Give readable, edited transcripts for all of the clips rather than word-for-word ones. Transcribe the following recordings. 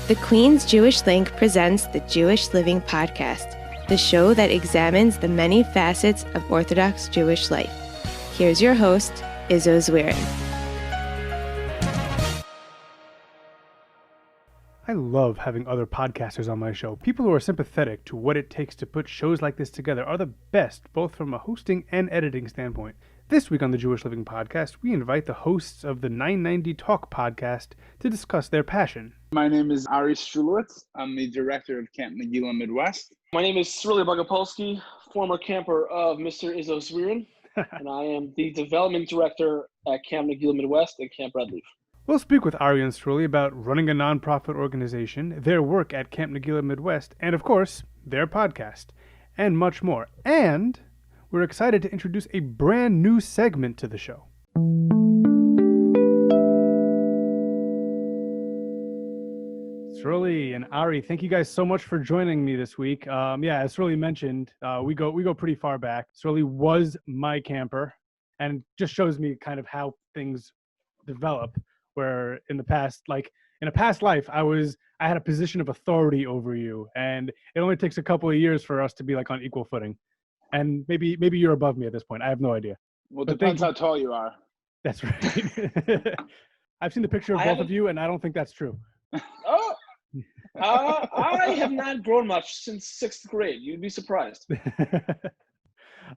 The Queen's Jewish Link presents the Jewish Living Podcast, the show that examines the many facets of Orthodox Jewish life. Here's your host, Izzo Zwirin. I love having other podcasters on my show. People who are sympathetic to what it takes to put shows like this together are the best, both from a hosting and editing standpoint. This week on the Jewish Living Podcast, we invite the hosts of the 990 Talk podcast to discuss their passion. My name is Ari Strulowitz. I'm the director of Camp Nageela Midwest. My name is Sruly Bogopolsky, former camper of Mr. Izzo Zwirin, and I am the development director at Camp Nageela Midwest and Camp Redleaf. We'll speak with Ari and Sruly about running a nonprofit organization, their work at Camp Nageela Midwest, and of course, their podcast, and much more. And we're excited to introduce a brand new segment to the show. Sruly and Ari, thank you guys so much for joining me this week. As Sruly mentioned, we go pretty far back. Sruly was my camper, and it just shows me kind of how things develop. Where in a past life, I had a position of authority over you, and it only takes a couple of years for us to be like on equal footing. And maybe you're above me at this point. I have no idea. Well, it depends how tall you are. That's right. I've seen the picture of both of you, and I don't think that's true. Oh, I have not grown much since 6th grade. You'd be surprised.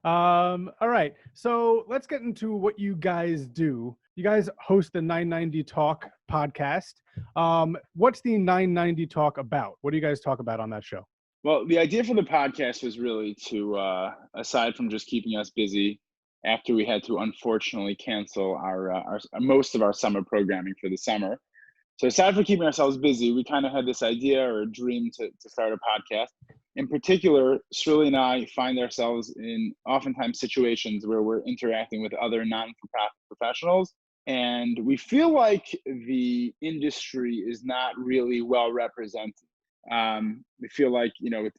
All right. So let's get into what you guys do. You guys host the 990 Talk podcast. What's the 990 Talk about? What do you guys talk about on that show? Well, the idea for the podcast was really to, aside from just keeping us busy after we had to unfortunately cancel our most of our summer programming for the summer. So aside from keeping ourselves busy, we kind of had this idea or a dream to start a podcast. In particular, Sruly and I find ourselves in oftentimes situations where we're interacting with other non-for-profit professionals, and we feel like the industry is not really well represented. We feel like,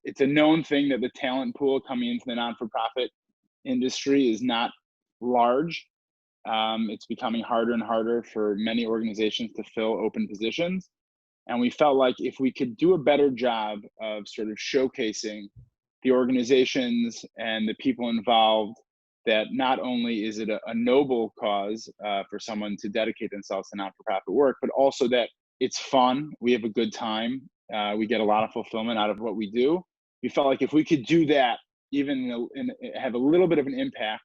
it's a known thing that the talent pool coming into the non-for-profit industry is not large. It's becoming harder and harder for many organizations to fill open positions. And we felt like if we could do a better job of sort of showcasing the organizations and the people involved, that not only is it a noble cause for someone to dedicate themselves to non-for-profit work, but also that it's fun. We have a good time. We get a lot of fulfillment out of what we do. We felt like if we could do that, even have a little bit of an impact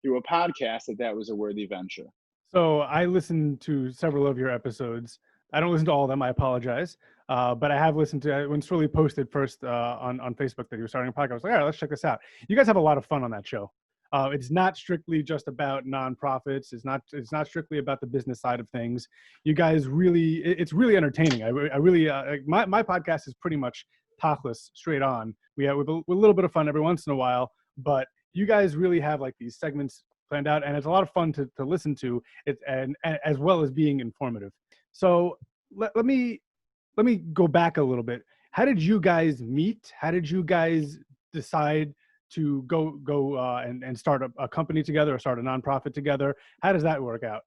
through a podcast, that was a worthy venture. So I listened to several of your episodes. I don't listen to all of them. I apologize. But I have listened to when Sruly posted first on Facebook that you were starting a podcast. I was like, all right, let's check this out. You guys have a lot of fun on that show. It's not strictly just about nonprofits. It's not strictly about the business side of things. You guys it's really entertaining. I really my podcast is pretty much tachless, straight on. We have with a little bit of fun every once in a while, but you guys really have like these segments planned out, and it's a lot of fun to listen to. And as well as being informative. So let me go back a little bit. How did you guys meet? How did you guys decide to go and start a company together or start a nonprofit together? How does that work out?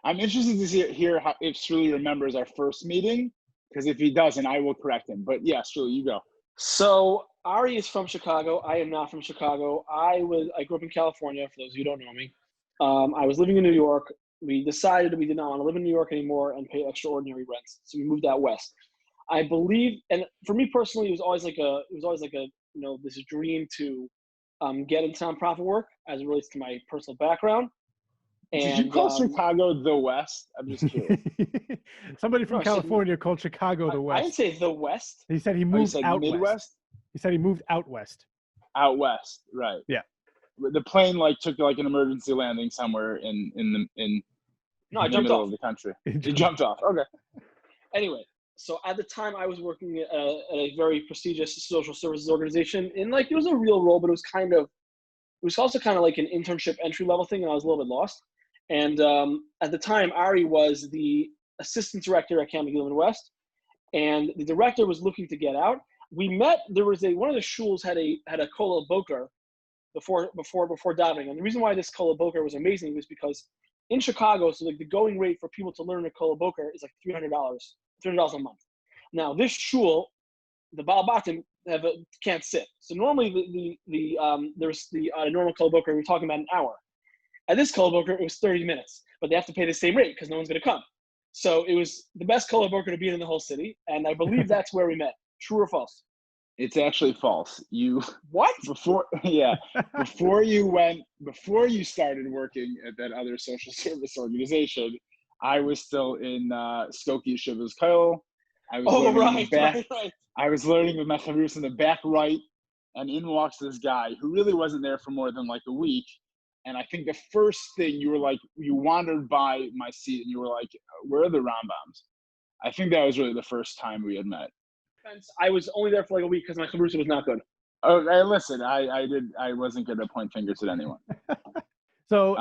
I'm interested to hear if Sruly remembers our first meeting, because if he doesn't, I will correct him. But yeah, Sruly, you go. So Ari is from Chicago. I am not from Chicago. I grew up in California, for those of you who don't know me. I was living in New York. We decided we did not want to live in New York anymore and pay extraordinary rents, so we moved out west. I believe, and for me personally, it was always like a this dream to get into nonprofit work as it relates to my personal background. And, did you call Chicago the West? I'm just curious. Somebody from California called Chicago the West. I didn't say the West. He said he moved out Midwest? west. He said he moved out west. Out west, right? Yeah. The plane took an emergency landing somewhere in the middle of the country. He jumped off. Okay. Anyway, so at the time I was working at a very prestigious social services organization, and it was a real role, but it was also kind of like an internship entry level thing, and I was a little bit lost. And at the time, Ari was the assistant director at Camp Nageela Midwest, and the director was looking to get out. We met. There was one of the shuls had a kollel boker before davening, and the reason why this kollel boker was amazing was because in Chicago, so the going rate for people to learn a kollel boker is like $300 a month. Now, this shul, the Baal Batim can't sit. So normally there's the normal Kol Boker, we're talking about an hour. At this Kol Boker, it was 30 minutes, but they have to pay the same rate because no one's going to come. So it was the best Kol Boker to be in the whole city, and I believe that's where we met. True or false? It's actually false. What? Before you started working at that other social service organization, I was still in Skokie Yeshiva's Koil. I was right. I was learning with my chavrus in the back right, and in walks this guy who really wasn't there for more than like a week. And I think the first thing you wandered by my seat and you were like, where are the Rambams? I think that was really the first time we had met. I was only there for like a week because my chavrus was not good. Oh, hey, listen, I wasn't going to point fingers at anyone. So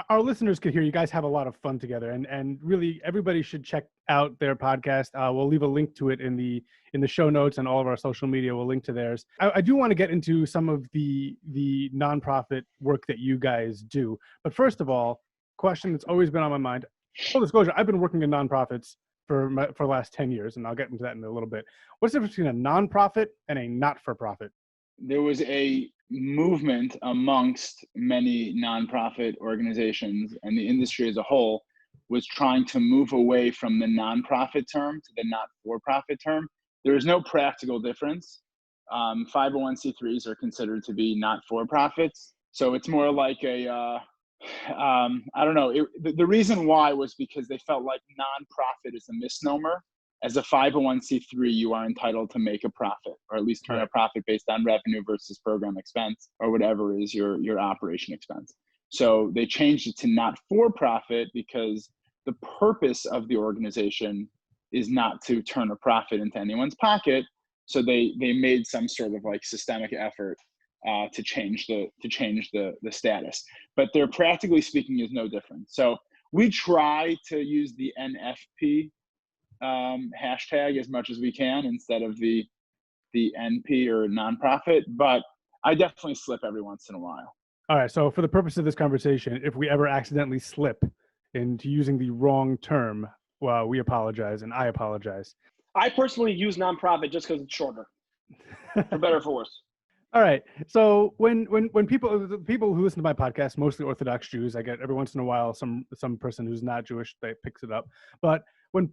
our listeners could hear you guys have a lot of fun together, and really everybody should check out their podcast. We'll leave a link to it in the show notes, and all of our social media will link to theirs. I do want to get into some of the nonprofit work that you guys do. But first of all, question that's always been on my mind, full disclosure, I've been working in nonprofits for the last 10 years, and I'll get into that in a little bit. What's the difference between a nonprofit and a not-for-profit? There was a movement amongst many nonprofit organizations, and the industry as a whole was trying to move away from the nonprofit term to the not-for-profit term. There is no practical difference. 501c3s are considered to be not-for-profits. So it's more like I don't know. The reason why was because they felt like nonprofit is a misnomer. As a 501c3, you are entitled to make a profit, or at least turn a profit based on revenue versus program expense, or whatever is your operation expense. So they changed it to not for profit because the purpose of the organization is not to turn a profit into anyone's pocket. So they made some sort of like systemic effort to change the status. But there, practically speaking, is no different. So we try to use the NFP hashtag as much as we can instead of the NP or nonprofit, but I definitely slip every once in a while. All right. So for the purpose of this conversation, if we ever accidentally slip into using the wrong term, well, we apologize, and I apologize. I personally use nonprofit just because it's shorter, for better or for worse. All right. So when people who listen to my podcast, mostly Orthodox Jews, I get every once in a while some person who's not Jewish that picks it up. But when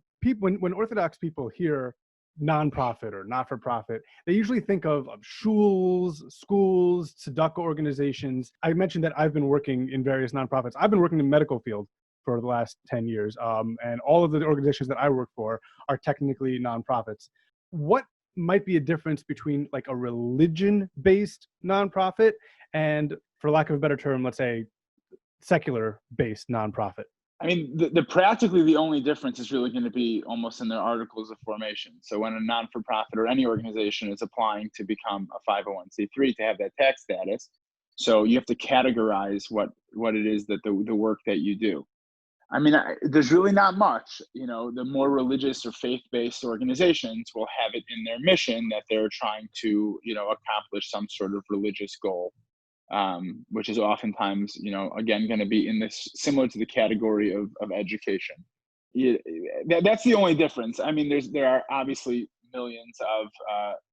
Orthodox people hear nonprofit or not-for-profit, they usually think of shuls, schools, tzedakah organizations. I mentioned that I've been working in various nonprofits. I've been working in the medical field for the last 10 years, and all of the organizations that I work for are technically nonprofits. What might be a difference between like a religion-based nonprofit and, for lack of a better term, let's say secular-based nonprofit? I mean, the practically the only difference is really going to be almost in their articles of formation. So when a non-for-profit or any organization is applying to become a 501c3 to have that tax status, so you have to categorize what it is that the work that you do. I mean, there's really not much. You know, the more religious or faith-based organizations will have it in their mission that they're trying to, accomplish some sort of religious goal. Which is oftentimes, again, going to be in this similar to the category of education. That's the only difference. I mean, there are obviously millions of,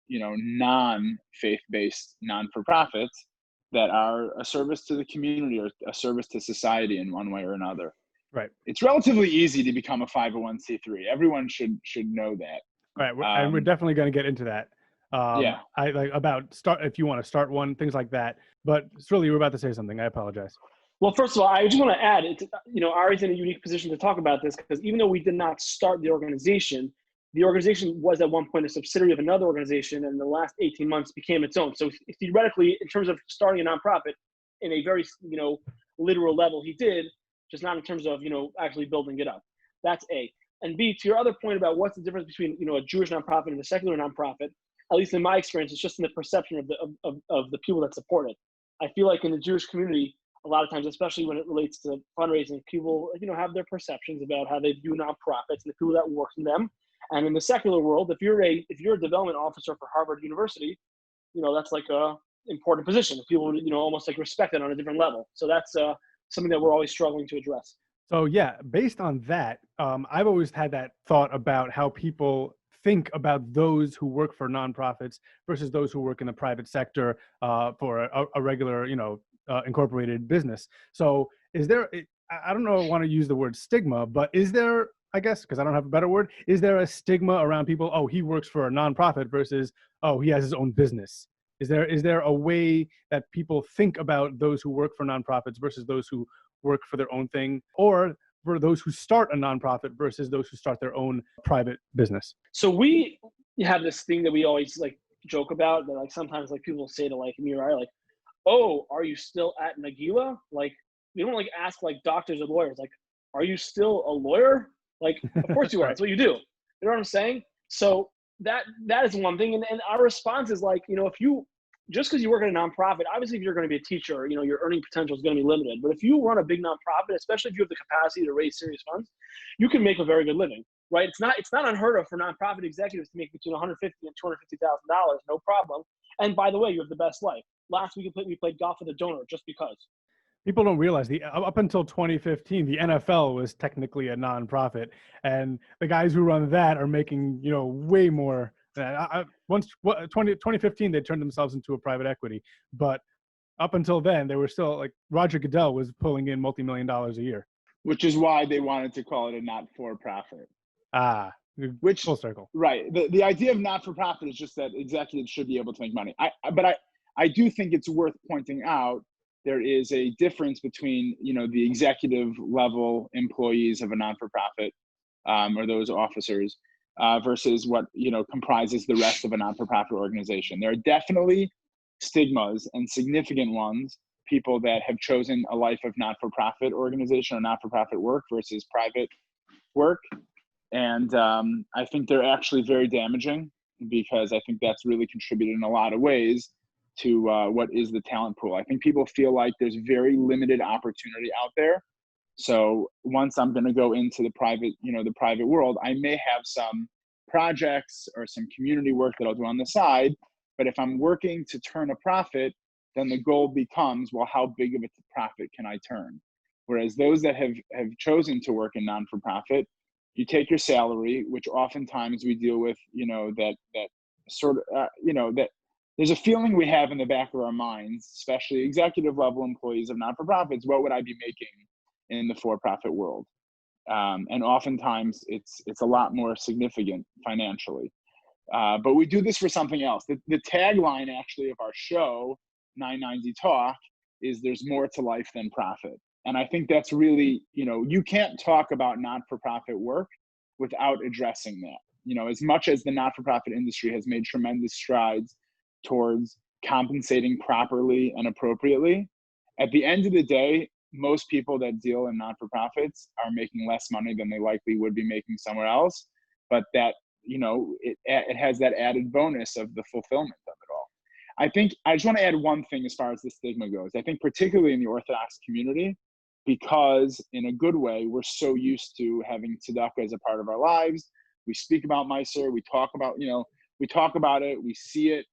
non-faith-based non-for-profits that are a service to the community or a service to society in one way or another. Right. It's relatively easy to become a 501c3. Everyone should know that. Right. And we're definitely going to get into that. Yeah. I like about if you want to start one, things like that. But Sruly, you were about to say something. I apologize. Well, first of all, I just want to add, Ari's in a unique position to talk about this because even though we did not start the organization was at one point a subsidiary of another organization, and in the last 18 months became its own. So theoretically, in terms of starting a nonprofit, in a very literal level, he did, just not in terms of actually building it up. That's A. And B, to your other point about what's the difference between a Jewish nonprofit and a secular nonprofit, at least in my experience, it's just in the perception of the people that support it. I feel like in the Jewish community, a lot of times, especially when it relates to fundraising, people have their perceptions about how they view nonprofits and the people that work in them. And in the secular world, if you're a development officer for Harvard University, that's like a important position. People almost like respect it on a different level. So that's something that we're always struggling to address. So yeah, based on that, I've always had that thought about how people think about those who work for nonprofits versus those who work in the private sector for a regular, incorporated business. So is there, I don't know, I want to use the word stigma, but is there, I guess, because I don't have a better word, is there a stigma around people, oh, he works for a nonprofit versus, oh, he has his own business? Is there a way that people think about those who work for nonprofits versus those who work for their own thing, or for those who start a nonprofit versus those who start their own private business? So we have this thing that we always like joke about that like sometimes like people say to like me or I like, oh, are you still at Nageela? Like we don't like ask like doctors or lawyers, like, are you still a lawyer? Like, of course you are. That's what you do. You know what I'm saying? So that is one thing. And our response is like, if you, just because you work at a nonprofit, obviously if you're going to be a teacher, your earning potential is going to be limited. But if you run a big nonprofit, especially if you have the capacity to raise serious funds, you can make a very good living, right? It's not unheard of for nonprofit executives to make between $150,000 and $250,000, no problem. And by the way, you have the best life. Last week we played golf with a donor just because. People don't realize up until 2015, the NFL was technically a nonprofit, and the guys who run that are making way more. Once 2015, they turned themselves into a private equity, but up until then, they were still like Roger Goodell was pulling in multi-million-dollars a year. Which is why they wanted to call it a not-for-profit. Which full circle. Right. The idea of not-for-profit is just that executives should be able to make money. But I do think it's worth pointing out there is a difference between, the executive level employees of a non-for-profit or those officers versus what, comprises the rest of a non-for-profit organization. There are definitely stigmas and significant ones, people that have chosen a life of not-for-profit organization or not-for-profit work versus private work. And I think they're actually very damaging because I think that's really contributed in a lot of ways to what is the talent pool. I think people feel like there's very limited opportunity out there. So once I'm going to go into the private world, I may have some projects or some community work that I'll do on the side. But if I'm working to turn a profit, then the goal becomes, well, how big of a profit can I turn? Whereas those that have chosen to work in non-for-profit, you take your salary, which oftentimes we deal with, that sort of, that there's a feeling we have in the back of our minds, especially executive level employees of non-for-profits, what would I be making in the for-profit world? And oftentimes it's a lot more significant financially. But we do this for something else. The tagline actually of our show, 990 Talk, is there's more to life than profit. And I think that's really, you can't talk about not-for-profit work without addressing that. As much as the not-for-profit industry has made tremendous strides towards compensating properly and appropriately, at the end of the day, most people that deal in not-for-profits are making less money than they likely would be making somewhere else. But that, it has that added bonus of the fulfillment of it all. I think I just want to add one thing as far as the stigma goes. I think particularly in the Orthodox community, because in a good way, we're so used to having tzedakah as a part of our lives. We speak about Meiser, we talk about it, we see it.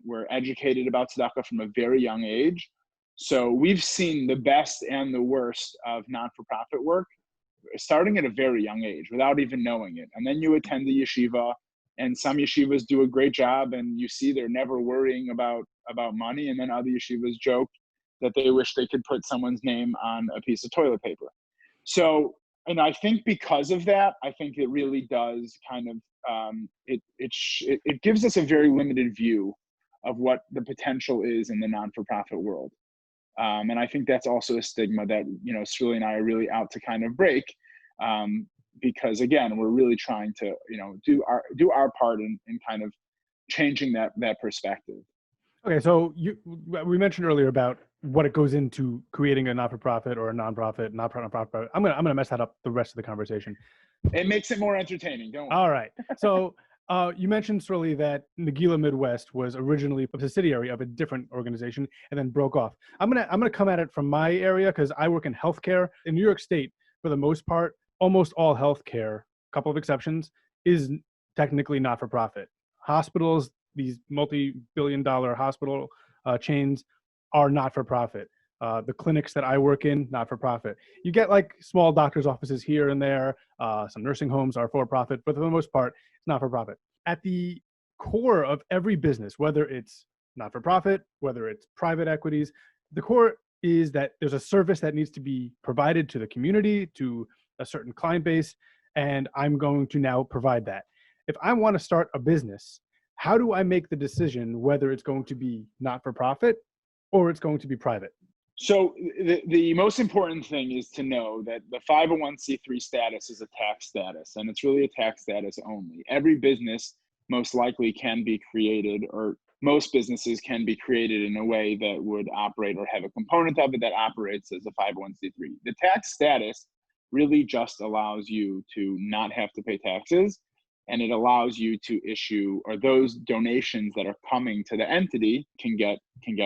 We're educated about tzedakah from a very young age. So we've seen the best and the worst of not-for-profit work starting at a very young age without even knowing it. And then you attend the yeshiva, and some yeshivas do a great job and you see they're never worrying about money. And then other yeshivas joke that they wish they could put someone's name on a piece of toilet paper. So, and I think because of that, I think it really does kind of, it gives us a very limited view of what the potential is in the non-for-profit world. And I think that's also a stigma that, Sruly and I are really out to kind of break, because again, we're really trying to, do our part in kind of changing that perspective. Okay, so we mentioned earlier about what it goes into creating a not-for-profit or a non-profit. I'm gonna mess that up the rest of the conversation. It makes it more entertaining, don't worry. All right. So you mentioned, Sruly, that Nageela Midwest was originally a subsidiary of a different organization and then broke off. I'm gonna come at it from my area because I work in healthcare in New York State. For the most part, almost all healthcare, a couple of exceptions, is technically not-for-profit. Hospitals, these multi-billion-dollar hospital chains, are not-for-profit. the clinics that I work in, not for profit. You get like small doctor's offices here and there. Some nursing homes are for profit, but for the most part, it's not for profit. At the core of every business, whether it's not for profit, whether it's private equities, the core is that there's a service that needs to be provided to the community, to a certain client base, and I'm going to now provide that. If I want to start a business, how do I make the decision whether it's going to be not for profit or it's going to be private? So the most important thing is to know that the 501c3 status is a tax status, and it's really a tax status only. Every business most likely can be created, or most businesses can be created in a way that would operate or have a component of it that operates as a 501c3. The tax status really just allows you to not have to pay taxes, and it allows you to issue, or those donations that are coming to the entity can get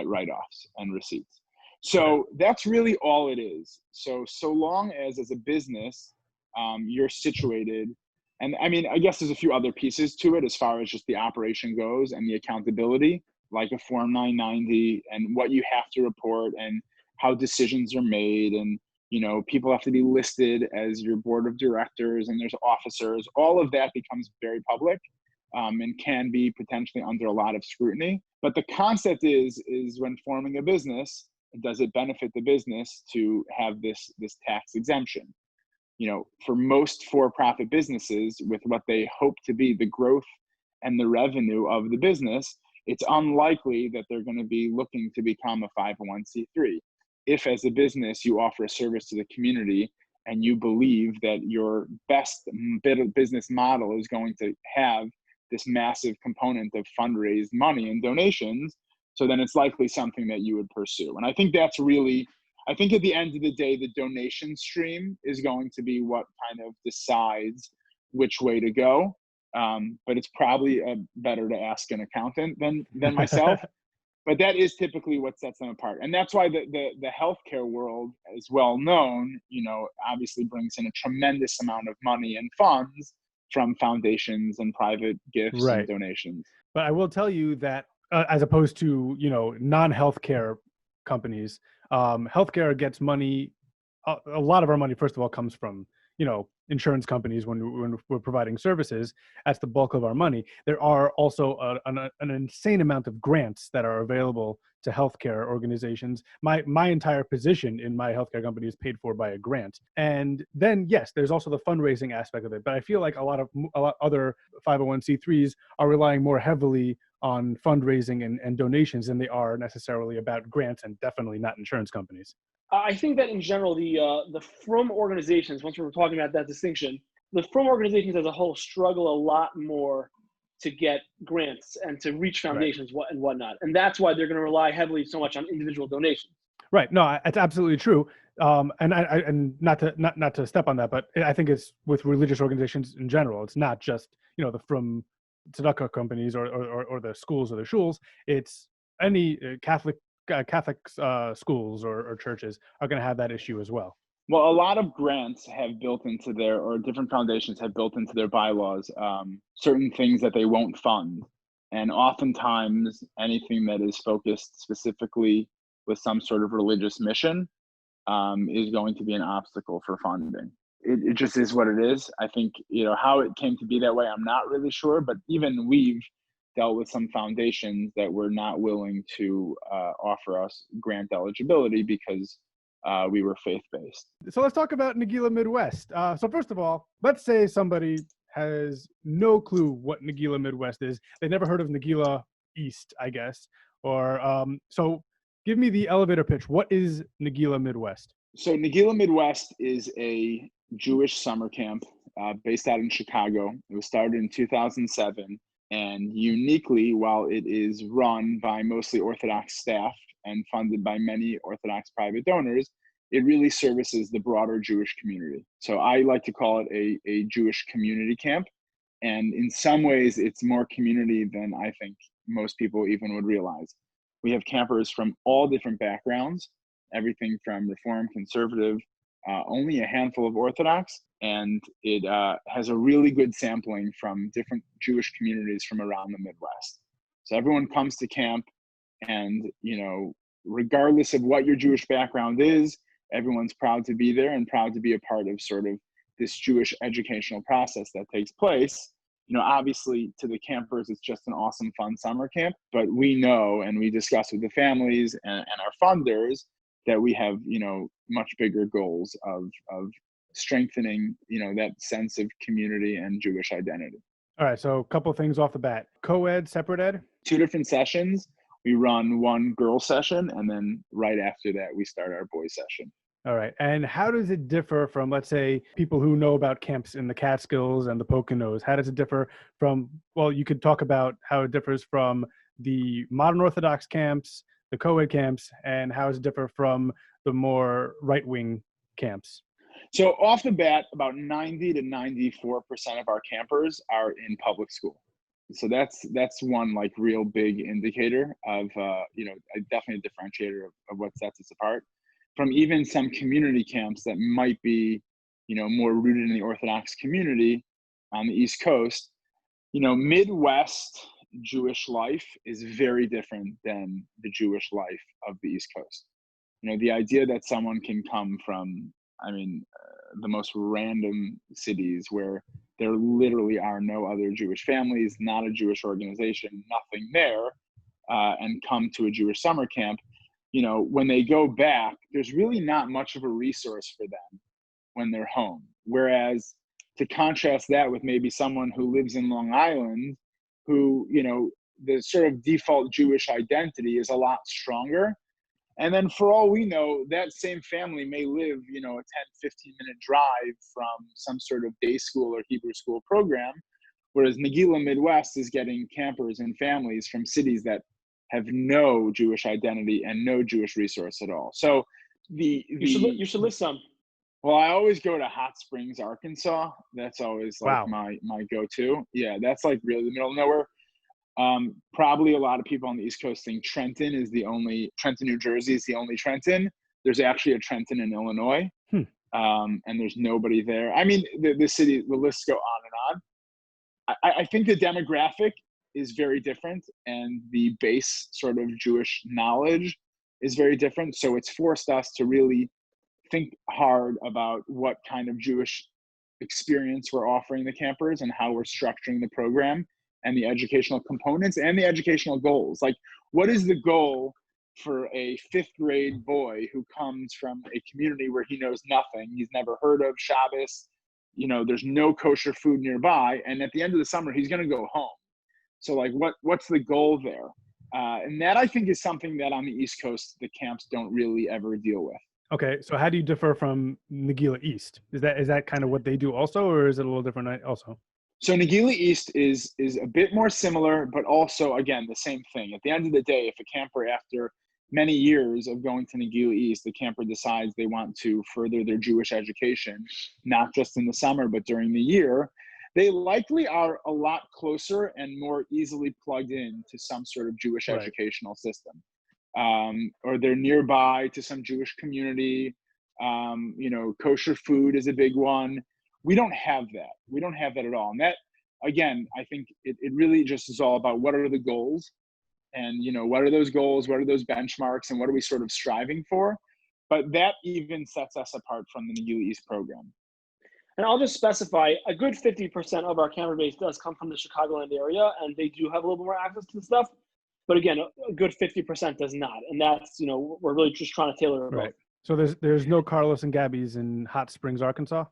write-offs and receipts. So that's really all it is. So long as a business, you're situated, and I mean, I guess there's a few other pieces to it as far as just the operation goes and the accountability, like a Form 990 and what you have to report and how decisions are made. And, you know, people have to be listed as your board of directors and there's officers. All of that becomes very public and can be potentially under a lot of scrutiny. But the concept is when forming a business, does it benefit the business to have this tax exemption? You know, for most for-profit businesses, with what they hope to be the growth and the revenue of the business, it's unlikely that they're going to be looking to become a 501c3. If as a business you offer a service to the community and you believe that your best business model is going to have this massive component of fundraised money and donations, so then it's likely something that you would pursue. And I think that's really, I think at the end of the day, the donation stream is going to be what kind of decides which way to go. But it's probably better to ask an accountant than myself. But that is typically what sets them apart. And that's why the healthcare world, as well known, you know, obviously brings in a tremendous amount of money and funds from foundations and private gifts and donations. But I will tell you that as opposed to, you know, non-healthcare companies, healthcare gets money. A lot of our money, first of all, comes from, you know, insurance companies when we're providing services. That's the bulk of our money. There are also an insane amount of grants that are available to healthcare organizations. My entire position in my healthcare company is paid for by a grant. And then, yes, there's also the fundraising aspect of it. But I feel like a lot other 501c3s are relying more heavily on fundraising and donations than they are necessarily about grants, and definitely not insurance companies. I think that in general, the frum organizations, once we're talking about that distinction, the frum organizations as a whole struggle a lot more to get grants and to reach foundations and whatnot. And that's why they're going to rely heavily so much on individual donations. Right. No, it's absolutely true. And not to step on that, but I think it's with religious organizations in general. It's not just, you know, the frum tzedakah companies or the schools or the shuls. It's any Catholic schools or churches are going to have that issue as well. Well, a lot of grants have built into their, or different foundations have built into their bylaws, certain things that they won't fund. And oftentimes anything that is focused specifically with some sort of religious mission is going to be an obstacle for funding. It just is what it is. I think, you know, how it came to be that way, I'm not really sure, but even we've dealt with some foundations that were not willing to offer us grant eligibility because we were faith-based. So let's talk about Nageela Midwest. So first of all, let's say somebody has no clue what Nageela Midwest is. They never heard of Nageela East, I guess. Or so give me the elevator pitch. What is Nageela Midwest? So Nageela Midwest is a Jewish summer camp based out in Chicago. It was started in 2007. And uniquely, while it is run by mostly Orthodox staff and funded by many Orthodox private donors, it really services the broader Jewish community. So I like to call it a Jewish community camp. And in some ways, it's more community than I think most people even would realize. We have campers from all different backgrounds, everything from Reform, Conservative, only a handful of Orthodox, and it has a really good sampling from different Jewish communities from around the Midwest. So everyone comes to camp, and you know, regardless of what your Jewish background is, everyone's proud to be there and proud to be a part of sort of this Jewish educational process that takes place. Obviously to the campers, it's just an awesome, fun summer camp, but we know, and we discuss with the families and our funders, that we have, much bigger goals of strengthening, that sense of community and Jewish identity. All right. So a couple of things off the bat. Co-ed, separate ed? 2 different sessions. We run one girl session, and then right after that, we start our boy session. All right. And how does it differ from, let's say, people who know about camps in the Catskills and the Poconos? How does it differ from, well, you could talk about how it differs from the modern Orthodox camps, the co-ed camps, and how does it differ from the more right-wing camps? So off the bat, about 90 to 94% of our campers are in public school. So that's one like real big indicator of, definitely a differentiator of what sets us apart from even some community camps that might be, more rooted in the Orthodox community on the East Coast. Midwest Jewish life is very different than the Jewish life of the East Coast. The idea that someone can come from, the most random cities where there literally are no other Jewish families, not a Jewish organization, nothing there, and come to a Jewish summer camp, when they go back, there's really not much of a resource for them when they're home. Whereas to contrast that with maybe someone who lives in Long Island, who, the sort of default Jewish identity is a lot stronger. And then for all we know, that same family may live, a 10, 15-minute drive from some sort of day school or Hebrew school program, whereas Nageela Midwest is getting campers and families from cities that have no Jewish identity and no Jewish resource at all. So you should list some. Well, I always go to Hot Springs, Arkansas. That's always like Wow. my go-to. Yeah, that's like really the middle of nowhere. Probably a lot of people on the East Coast think Trenton, New Jersey is the only Trenton. There's actually a Trenton in Illinois, and there's nobody there. The city, the lists go on and on. I think the demographic is very different, and the base sort of Jewish knowledge is very different. So it's forced us to really think hard about what kind of Jewish experience we're offering the campers and how we're structuring the program and the educational components and the educational goals. Like, what is the goal for a 5th grade boy who comes from a community where he knows nothing? He's never heard of Shabbos. There's no kosher food nearby. And at the end of the summer, he's going to go home. So like, what's the goal there? And that, I think, is something that on the East Coast, the camps don't really ever deal with. Okay. So how do you differ from Nageela East? Is that kind of what they do also, or is it a little different also? So Nageela East is a bit more similar, but also, again, the same thing. At the end of the day, if a camper, after many years of going to Nageela East, the camper decides they want to further their Jewish education, not just in the summer, but during the year, they likely are a lot closer and more easily plugged in to some sort of Jewish educational system. Or they're nearby to some Jewish community. Kosher food is a big one. We don't have that. We don't have that at all. And that, again, I think it really just is all about what are the goals, and, what are those goals? What are those benchmarks? And what are we sort of striving for? But that even sets us apart from the Nageela East program. And I'll just specify, a good 50% of our camper base does come from the Chicagoland area, and they do have a little bit more access to the stuff. But again, a good 50% does not. And that's, we're really just trying to tailor it. Right. So there's no Carlos and Gabby's in Hot Springs, Arkansas?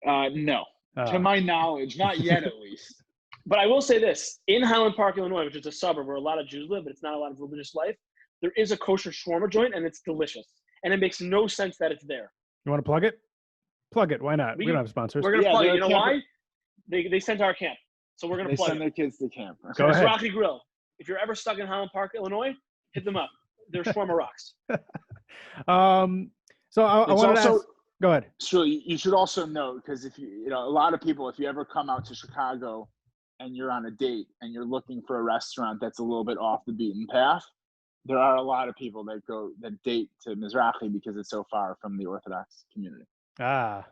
No, to my knowledge, not yet at least. But I will say this, in Highland Park, Illinois, which is a suburb where a lot of Jews live, but it's not a lot of religious life, there is a kosher shawarma joint, and it's delicious. And it makes no sense that it's there. You want to plug it? Plug it. Why not? We don't have sponsors. We're going to plug it. You know why? They sent to our camp. So we're going to plug it. They send their kids to camp. Go ahead. Mizrahi Grill. If you're ever stuck in Highland Park, Illinois, hit them up. Their shawarma rocks. So I wanted to ask. Go ahead. So you should also note, because if a lot of people, if you ever come out to Chicago and you're on a date and you're looking for a restaurant that's a little bit off the beaten path, there are a lot of people that date to Mizrahi because it's so far from the Orthodox community. Yeah.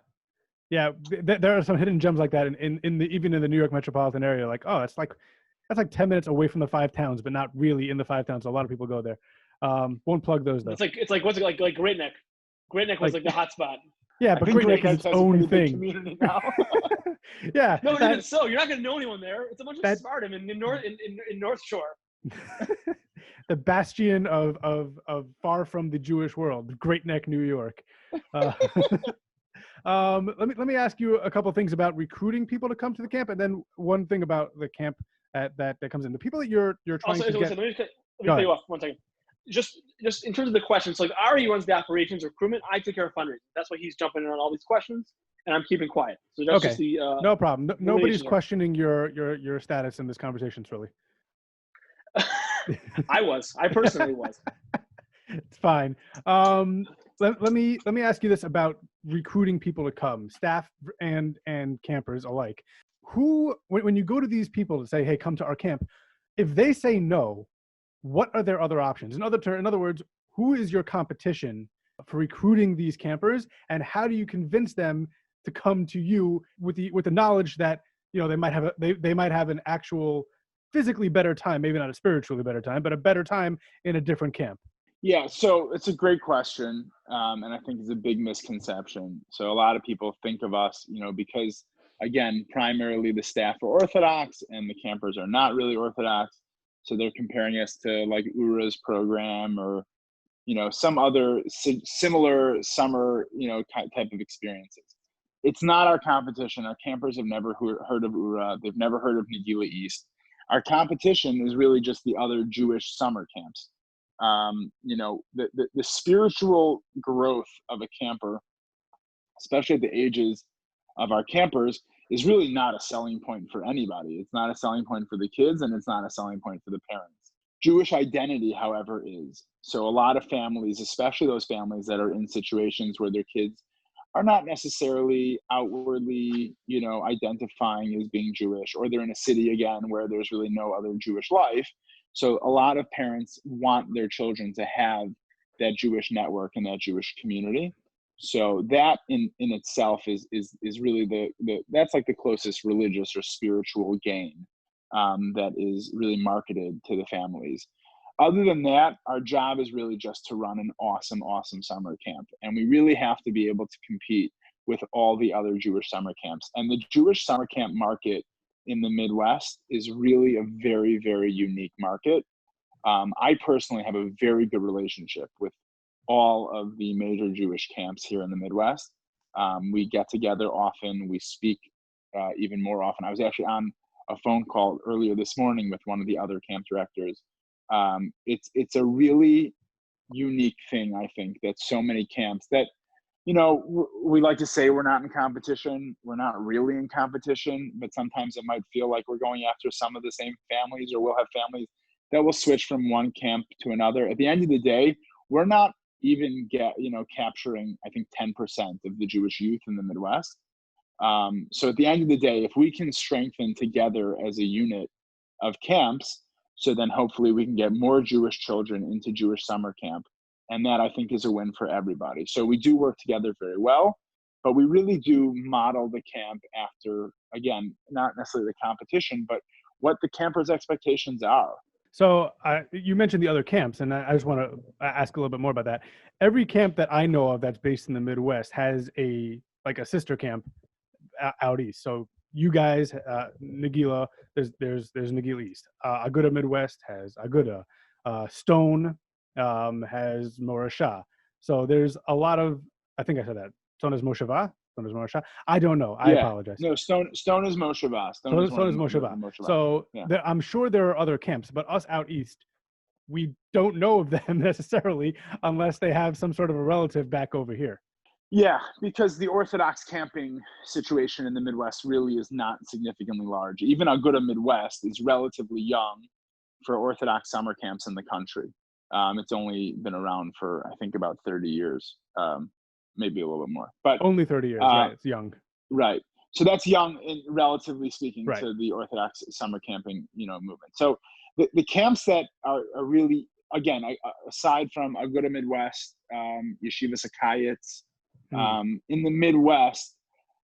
There are some hidden gems like that even in the New York metropolitan area. Like, that's like 10 minutes away from the 5 towns, but not really in the 5 towns. So a lot of people go there. Won't plug those though. It's like what's it like Great Neck? Great Neck was like the hot spot. Yeah, I but think Great Neck is its own thing. Community now. Yeah. No, even so, you're not going to know anyone there. It's a bunch of Spartan in North Shore. The bastion of far from the Jewish world, Great Neck, New York. Let me ask you a couple of things about recruiting people to come to the camp, and then one thing about the camp that comes in. The people that you're trying to get. Let me cut you off 1 second. Just in terms of the questions, like Ari runs the operations recruitment. I take care of fundraising. That's why he's jumping in on all these questions, and I'm keeping quiet. So that's just the no problem. Nobody's questioning your status in this conversation, Sruly. I personally was. It's fine. Let me ask you this about recruiting people to come, staff and campers alike. When you go to these people to say, hey, come to our camp, if they say no, what are their other options? In other words, who is your competition for recruiting these campers, and how do you convince them to come to you with the knowledge that they might have an actual physically better time, maybe not a spiritually better time, but a better time in a different camp? Yeah, so it's a great question, and I think it's a big misconception. So a lot of people think of us, because again, primarily the staff are Orthodox and the campers are not really Orthodox. So they're comparing us to like URA's program or, some other similar summer, type of experiences. It's not our competition. Our campers have never heard of URA. They've never heard of Nageela East. Our competition is really just the other Jewish summer camps. The spiritual growth of a camper, especially at the ages of our campers, is really not a selling point for anybody. It's not a selling point for the kids, and it's not a selling point for the parents. Jewish identity, however, is. So a lot of families, especially those families that are in situations where their kids are not necessarily outwardly, identifying as being Jewish, or they're in a city again where there's really no other Jewish life. So a lot of parents want their children to have that Jewish network and that Jewish community. So that in itself is really that's like the closest religious or spiritual gain that is really marketed to the families. Other than that, our job is really just to run an awesome, awesome summer camp. And we really have to be able to compete with all the other Jewish summer camps. And the Jewish summer camp market in the Midwest is really a very, very unique market. I personally have a very good relationship with all of the major Jewish camps here in the Midwest. We get together often. We speak even more often. I was actually on a phone call earlier this morning with one of the other camp directors. It's a really unique thing, I think, that so many camps that, we like to say we're not in competition. We're not really in competition, but sometimes it might feel like we're going after some of the same families, or we'll have families that will switch from one camp to another. At the end of the day, we're not even capturing, I think, 10% of the Jewish youth in the Midwest. So at the end of the day, if we can strengthen together as a unit of camps, so then hopefully we can get more Jewish children into Jewish summer camp. And that, I think, is a win for everybody. So we do work together very well, but we really do model the camp after, again, not necessarily the competition, but what the campers' expectations are. So you mentioned the other camps, and I just want to ask a little bit more about that. Every camp that I know of that's based in the Midwest has a sister camp out east. So you guys, Nageela, there's Nageela East. Aguda Midwest has Aguda. Stone has Morashah. So there's a lot of, I think I said that. Stone is Mosheva. Stone is Morashah. I don't know. I apologize. No, Stone is Mosheva. Stone is Mosheva. So I'm sure there are other camps, but us out east, we don't know of them necessarily unless they have some sort of a relative back over here. Yeah, because the Orthodox camping situation in the Midwest really is not significantly large. Even Aguda Midwest is relatively young for Orthodox summer camps in the country. It's only been around for, I think, about 30 years, maybe a little bit more. But only 30 years, right? It's young. Right. So that's young, relatively speaking, right, to the Orthodox summer camping, movement. So the camps that are really, again, aside from Aguda Midwest, Yeshiva Sakayitz, in the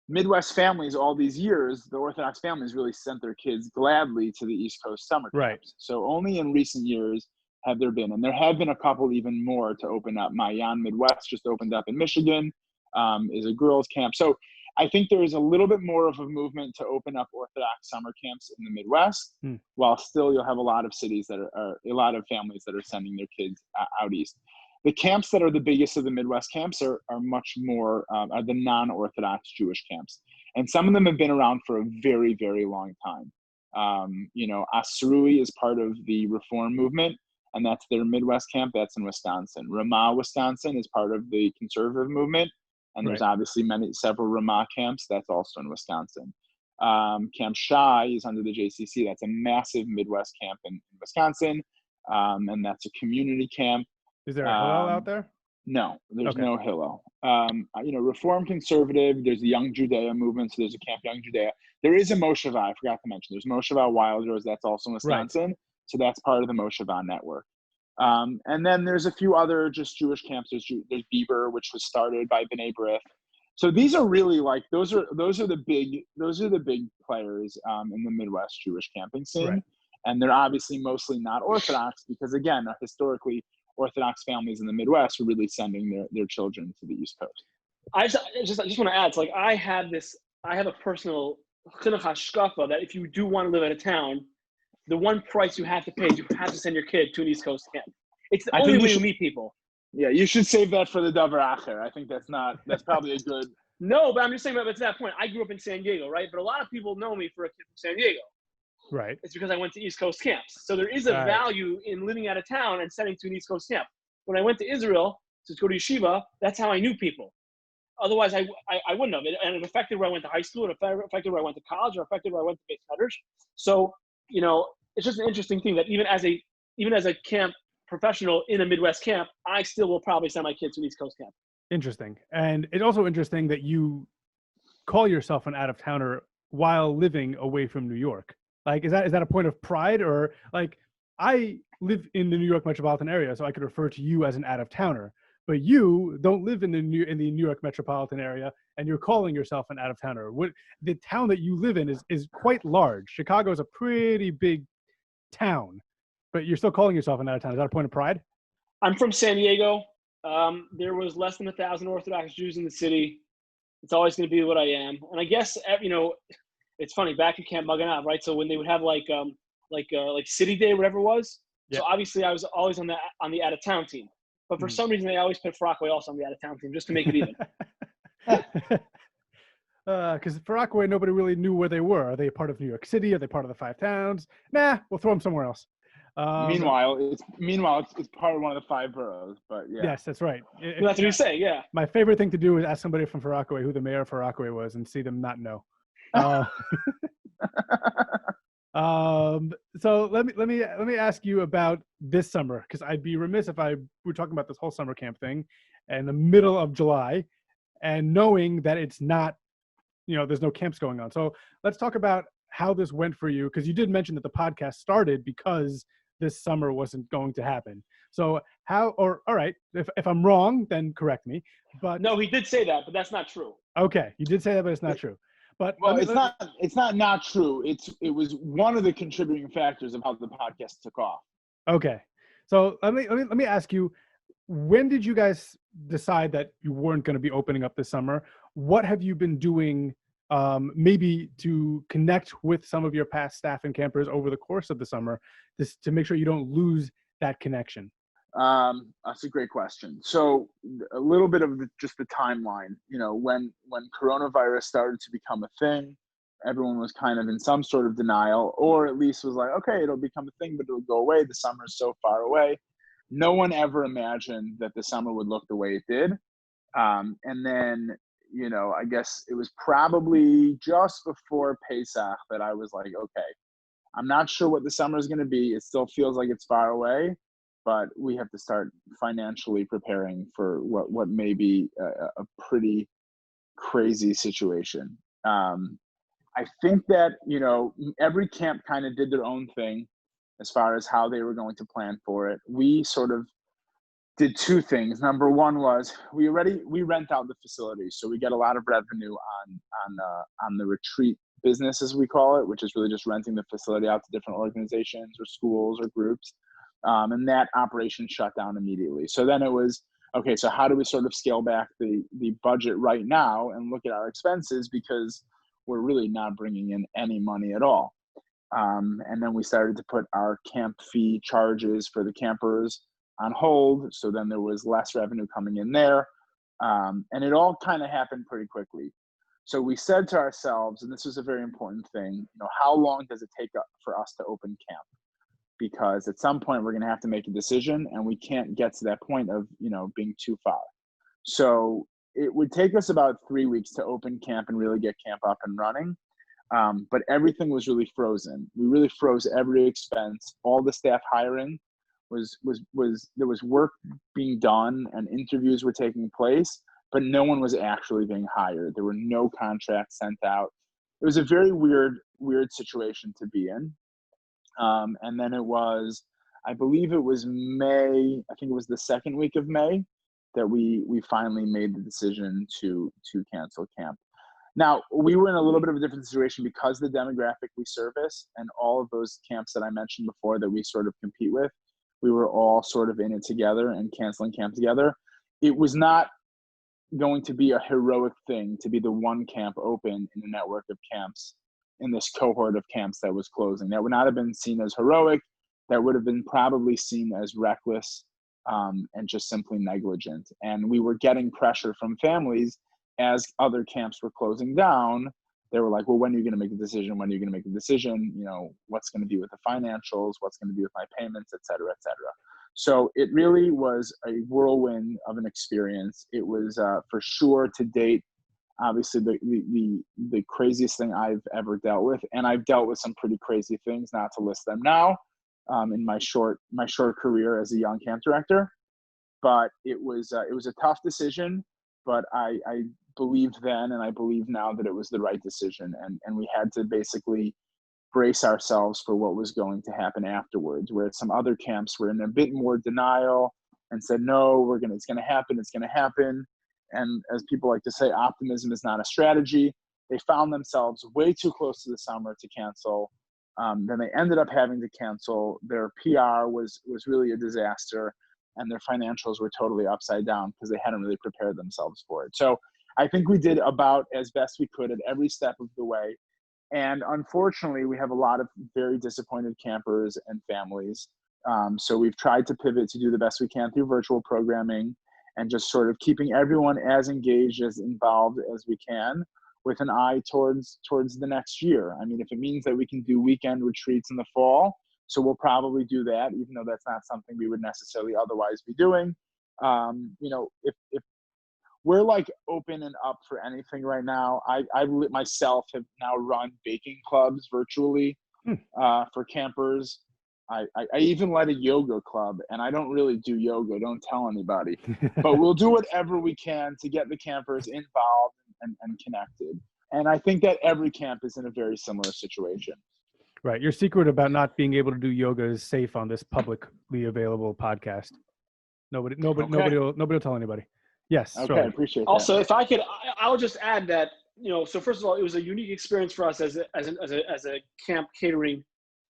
Midwest families all these years, the Orthodox families really sent their kids gladly to the East Coast summer camps. Right. So only in recent years have there been? And there have been a couple even more to open up. Nageela Midwest just opened up in Michigan, is a girls' camp. So I think there is a little bit more of a movement to open up Orthodox summer camps in the Midwest, while still you'll have a lot of cities that are a lot of families that are sending their kids out east. The camps that are the biggest of the Midwest camps are much more, are the non-Orthodox Jewish camps. And some of them have been around for a very, very long time. Ari Sruly is part of the Reform movement, and that's their Midwest camp. That's in Wisconsin. Ramah, Wisconsin is part of the conservative movement. And there's obviously several Ramah camps. That's also in Wisconsin. Camp Shai is under the JCC. That's a massive Midwest camp in Wisconsin. And that's a community camp. Is there a Hillel out there? No, there's no Hillel. Reform conservative, there's the Young Judea movement. So there's a Camp Young Judea. There is a Mosheva, I forgot to mention. There's Mosheva Wild Rose. That's also in Wisconsin. Right. So that's part of the Mosheva network. And then there's a few other just Jewish camps. There's Bieber, which was started by B'nai B'rith. So these are really like those are the big players in the Midwest Jewish camping scene. Right. And they're obviously mostly not Orthodox because again, historically Orthodox families in the Midwest are really sending their children to the East Coast. I just want to add, it's like I have a personal chinuch hashkafa that if you do want to live in a town, the one price you have to pay is you have to send your kid to an East Coast camp. It's the only way you meet people. Yeah, you should save that for the Davar Acher. I think that's probably a good. No, but I'm just saying that to that point. I grew up in San Diego, right? But a lot of people know me for a kid from San Diego. Right. It's because I went to East Coast camps. So there is a value in living out of town and sending to an East Coast camp. When I went to Israel to go to yeshiva, that's how I knew people. Otherwise, I wouldn't have. And it affected where I went to high school. It affected where I went to college. Or affected where I went to base cutters. So, it's just an interesting thing that even as a camp professional in a Midwest camp, I still will probably send my kids to an East Coast camp. Interesting. And it's also interesting that you call yourself an out-of-towner while living away from New York. Like, is that a point of pride, or like I live in the New York metropolitan area, so I could refer to you as an out-of-towner, but you don't live in the New York metropolitan area, and you're calling yourself an out-of-towner. What the town that you live in is quite large. Chicago is a pretty big town, but you're still calling yourself an out-of-towner. Is that a point of pride? I'm from San Diego. There was less than 1,000 Orthodox Jews in the city. It's always going to be what I am, and I guess it's funny, back at Camp Nageela, right? So when they would have like City Day, whatever it was. Yeah. So obviously I was always on the out of town team, but for some reason they always put Rockaway also on the out of town team just to make it even. Because for Rockaway, nobody really knew where they were. Are they part of New York City? Are they part of the Five Towns? Nah, we'll throw them somewhere else. Meanwhile, it's part of one of the 5 boroughs. But yeah. Yes, that's right. That's what you say. Yeah. My favorite thing to do is ask somebody from Rockaway who the mayor for Rockaway was, and see them not know. So let me ask you about this summer, because I'd be remiss if we're talking about this whole summer camp thing in the middle of July and knowing that it's not, there's no camps going on. So let's talk about how this went for you, because you did mention that the podcast started because this summer wasn't going to happen. So all right, if I'm wrong, then correct me. But no, he did say that, but that's not true. Okay, you did say that, but it's not true. But it's not true. It was one of the contributing factors of how the podcast took off. Okay, so let me ask you, when did you guys decide that you weren't going to be opening up this summer? What have you been doing, maybe to connect with some of your past staff and campers over the course of the summer, to make sure you don't lose that connection? That's a great question. So a little bit of just the timeline, when coronavirus started to become a thing, everyone was kind of in some sort of denial, or at least was like, okay, it'll become a thing, but it'll go away. The summer is so far away. No one ever imagined that the summer would look the way it did. And then, I guess it was probably just before Pesach that I was like, okay, I'm not sure what the summer is going to be. It still feels like it's far away, but we have to start financially preparing for what may be a pretty crazy situation. I think that, every camp kind of did their own thing as far as how they were going to plan for it. We sort of did 2 things. Number one was we rent out the facility. So we get a lot of revenue on the retreat business, as we call it, which is really just renting the facility out to different organizations or schools or groups. And that operation shut down immediately. So then it was, okay, so how do we sort of scale back the budget right now and look at our expenses, because we're really not bringing in any money at all. And then we started to put our camp fee charges for the campers on hold. So then there was less revenue coming in there. And it all kind of happened pretty quickly. So we said to ourselves, and this was a very important thing, how long does it take for us to open camp? Because at some point we're going to have to make a decision, and we can't get to that point of, being too far. So it would take us about 3 weeks to open camp and really get camp up and running. But everything was really frozen. We really froze every expense. All the staff hiring there was work being done and interviews were taking place, but no one was actually being hired. There were no contracts sent out. It was a very weird situation to be in. And then it was, I believe it was May, I think it was the second week of May that we finally made the decision to cancel camp. Now, we were in a little bit of a different situation because the demographic we service and all of those camps that I mentioned before that we sort of compete with, we were all sort of in it together and canceling camp together. It was not going to be a heroic thing to be the one camp open in a network of camps, in this cohort of camps that was closing. That would not have been seen as heroic. That would have been probably seen as reckless and just simply negligent. And we were getting pressure from families as other camps were closing down. They were like, well, when are you going to make a decision? When are you going to make a decision? What's going to be with the financials? What's going to be with my payments, et cetera, et cetera. So it really was a whirlwind of an experience. It was for sure to date, obviously the craziest thing I've ever dealt with. And I've dealt with some pretty crazy things, not to list them now, in my short career as a young camp director. But it was a tough decision, but I believed then and I believe now that it was the right decision. And we had to basically brace ourselves for what was going to happen afterwards, where some other camps were in a bit more denial and said, no, it's going to happen. And as people like to say, optimism is not a strategy. They found themselves way too close to the summer to cancel. Then they ended up having to cancel. Their PR was really a disaster, and their financials were totally upside down because they hadn't really prepared themselves for it. So I think we did about as best we could at every step of the way. And unfortunately, we have a lot of very disappointed campers and families. So we've tried to pivot to do the best we can through virtual programming and just sort of keeping everyone as engaged, as involved as we can, with an eye towards the next year. I mean, if it means that we can do weekend retreats in the fall, so we'll probably do that, even though that's not something we would necessarily otherwise be doing. If we're like open and up for anything right now, I myself have now run baking clubs virtually for campers. I even led a yoga club, and I don't really do yoga, don't tell anybody, but we'll do whatever we can to get the campers involved and connected. And I think that every camp is in a very similar situation. Right. Your secret about not being able to do yoga is safe on this publicly available podcast. Nobody will tell anybody. Yes. Okay. I appreciate that. Also, if I could, I'll just add that, so first of all, it was a unique experience for us as a camp catering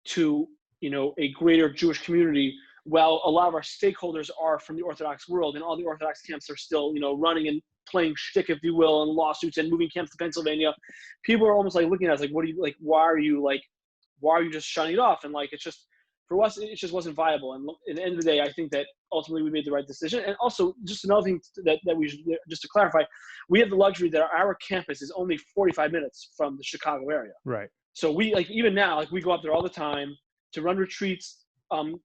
to, a greater Jewish community. While a lot of our stakeholders are from the Orthodox world, and all the Orthodox camps are still, running and playing shtick, if you will, and lawsuits and moving camps to Pennsylvania. People are almost like looking at us like, why are you just shutting it off? And it's just, for us, it just wasn't viable. And at the end of the day, I think that ultimately we made the right decision. And also, just another thing that we should, just to clarify, we have the luxury that our campus is only 45 minutes from the Chicago area. Right. So we even now, we go up there all the time to run retreats.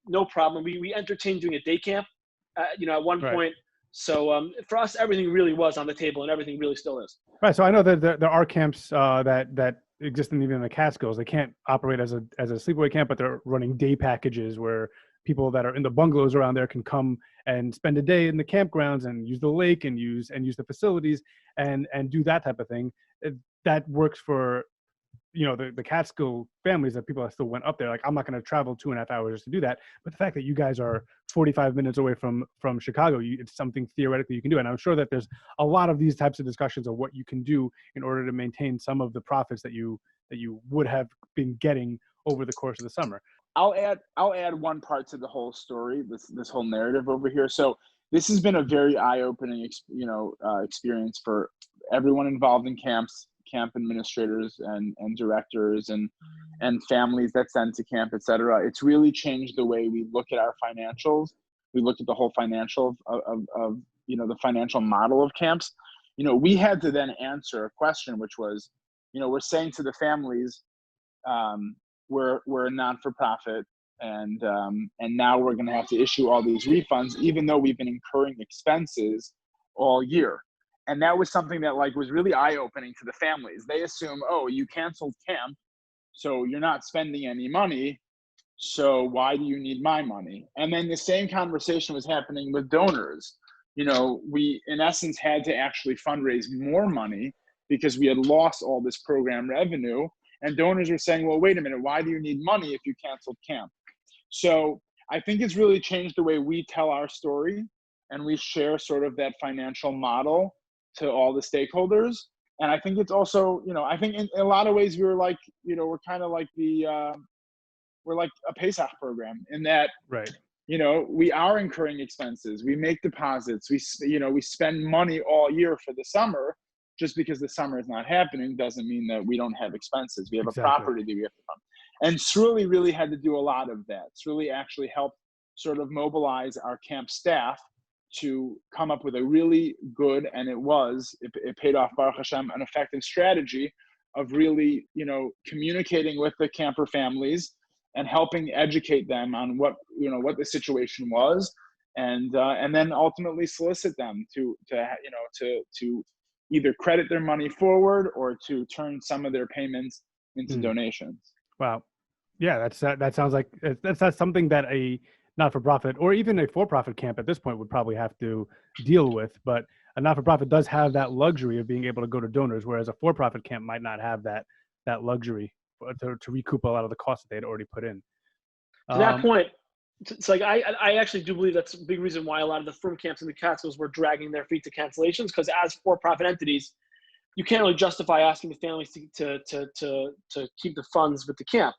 No problem. We entertained doing a day camp, at one point. So for us, everything really was on the table, and everything really still is. Right. So I know that there are camps that exist even in the Catskills. They can't operate as a sleepaway camp, but they're running day packages where people that are in the bungalows around there can come and spend a day in the campgrounds and use the lake and use the facilities and do that type of thing. That works for the Catskill families, that people that still went up there. Like, I'm not going to travel 2.5 hours to do that. But the fact that you guys are 45 minutes away from Chicago, it's something theoretically you can do. And I'm sure that there's a lot of these types of discussions of what you can do in order to maintain some of the profits that you would have been getting over the course of the summer. I'll add one part to the whole story, this whole narrative over here. So this has been a very eye-opening, experience for everyone involved in camps, camp administrators and directors and families that send to camp, et cetera. It's really changed the way we look at our financials. We looked at the whole financial of the financial model of camps. We had to then answer a question, which was, we're saying to the families, we're a non-for-profit, and now we're going to have to issue all these refunds, even though we've been incurring expenses all year. And that was something that was really eye-opening to the families. They assume, oh, you canceled camp, so you're not spending any money, so why do you need my money? And then the same conversation was happening with donors. We in essence had to actually fundraise more money because we had lost all this program revenue. And donors were saying, well, wait a minute, why do you need money if you canceled camp? So I think it's really changed the way we tell our story, and we share sort of that financial model to all the stakeholders. And I think it's also, I think in a lot of ways we're we're kind of like we're like a Pesach program in that, right. We are incurring expenses. We make deposits. We spend money all year for the summer. Just because the summer is not happening doesn't mean that we don't have expenses. We have Exactly. a property that we have to fund. And Sruly really had to do a lot of that. Sruly actually helped sort of mobilize our camp staff to come up with a really good, and it paid off, Baruch Hashem, an effective strategy of really, communicating with the camper families and helping educate them on what the situation was, and then ultimately solicit them to either credit their money forward or to turn some of their payments into donations. Wow. Yeah, that sounds like that's something that a not-for-profit or even a for-profit camp at this point would probably have to deal with. But a not-for-profit does have that luxury of being able to go to donors, whereas a for-profit camp might not have that luxury to recoup a lot of the costs that they'd already put in. To that point, it's I actually do believe that's a big reason why a lot of the firm camps in the Catskills were dragging their feet to cancellations, because as for-profit entities, you can't really justify asking the families to keep the funds with the camp.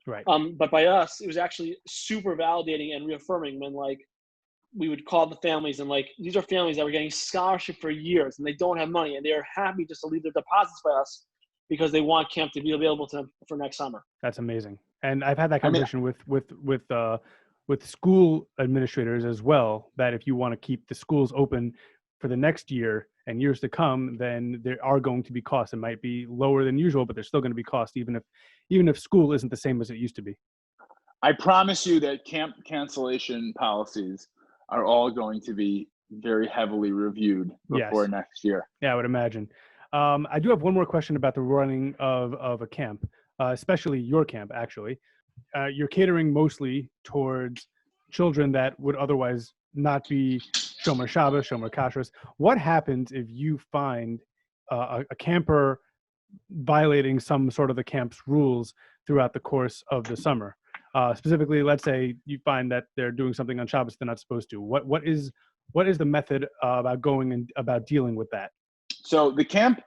Right. But by us, it was actually super validating and reaffirming when we would call the families and these are families that were getting scholarship for years and they don't have money and they are happy just to leave their deposits by us because they want camp to be available to them for next summer. That's amazing. And I've had that conversation with school administrators as well, that if you want to keep the schools open for the next year and years to come, then there are going to be costs. It might be lower than usual, but there's still going to be costs, even if school isn't the same as it used to be. I promise you that camp cancellation policies are all going to be very heavily reviewed before next year. Yeah, I would imagine. I do have one more question about the running of a camp, especially your camp, actually. You're catering mostly towards children that would otherwise not be Shomer Shabbos, Shomer Kashrus. What happens if you find a camper violating some sort of the camp's rules throughout the course of the summer? Specifically, let's say you find that they're doing something on Shabbos they're not supposed to. What is the method about going and about dealing with that? So the camp